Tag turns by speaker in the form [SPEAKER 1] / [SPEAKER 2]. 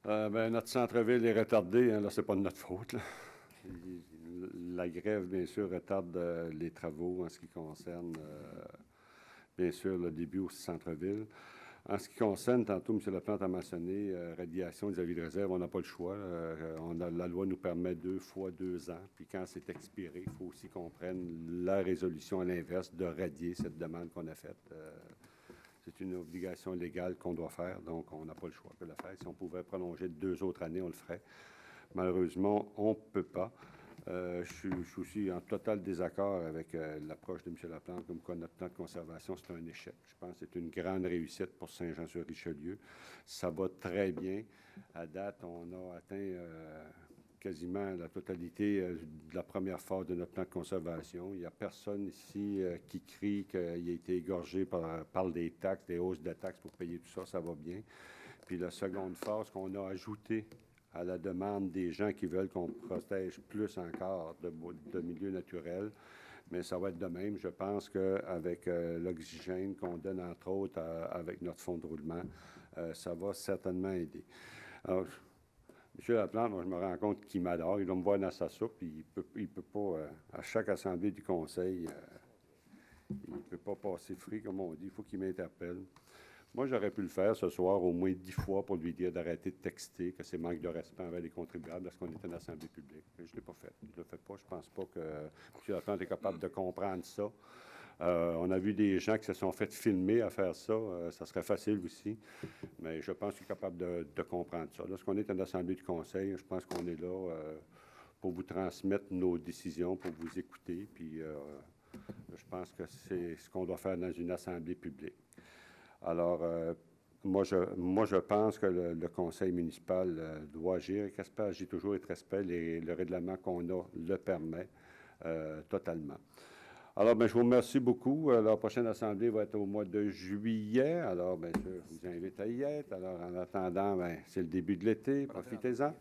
[SPEAKER 1] Notre centre-ville est retardé. Hein, là, c'est pas de notre faute. Là. La grève, bien sûr, retarde les travaux en ce qui concerne, bien sûr, le début au centre-ville. En ce qui concerne, tantôt, M. Laplante a mentionné radiation des avis de réserve, on n'a pas le choix. La loi nous permet 2 fois 2 ans. Puis quand c'est expiré, il faut aussi qu'on prenne la résolution à l'inverse de radier cette demande qu'on a faite. C'est une obligation légale qu'on doit faire, donc on n'a pas le choix de le faire. Si on pouvait prolonger de 2 autres années, on le ferait. Malheureusement, on ne peut pas. Je suis aussi en total désaccord avec l'approche de M. Laplante, comme quoi notre plan de conservation, c'est un échec. Je pense que c'est une grande réussite pour Saint-Jean-sur-Richelieu. Ça va très bien. À date, on a atteint quasiment la totalité de la première phase de notre plan de conservation. Il n'y a personne ici qui crie qu'il a été égorgé par des taxes, des hausses de taxes pour payer tout ça. Ça va bien. Puis la seconde phase qu'on a ajoutée à la demande des gens qui veulent qu'on protège plus encore de milieux naturels. Mais ça va être de même. Je pense qu'avec l'oxygène qu'on donne, entre autres, avec notre fonds de roulement, ça va certainement aider. Alors, M. Laplante, moi, je me rends compte qu'il m'adore. Il va me voir dans sa soupe. Il peut pas, à chaque assemblée du conseil, il ne peut pas passer free, comme on dit. Il faut qu'il m'interpelle. Moi, j'aurais pu le faire ce soir au moins 10 fois pour lui dire d'arrêter de texter, que c'est manque de respect envers les contribuables lorsqu'on est une assemblée publique. Mais je ne l'ai pas fait. Je ne le fais pas. Je ne pense pas que M. Laplante est capable de comprendre ça. On a vu des gens qui se sont fait filmer à faire ça. Ça serait facile aussi. Mais je pense qu'il est capable de comprendre ça. Lorsqu'on est une assemblée du conseil, je pense qu'on est là pour vous transmettre nos décisions, pour vous écouter. Puis je pense que c'est ce qu'on doit faire dans une assemblée publique. Alors, moi, je pense que le conseil municipal doit agir et qu'Aspect agit toujours avec respect. Le règlement qu'on a le permet totalement. Alors, je vous remercie beaucoup. La prochaine assemblée va être au mois de juillet. Alors, bien sûr, je vous invite à y être. Alors, en attendant, c'est le début de l'été. Profitez-en.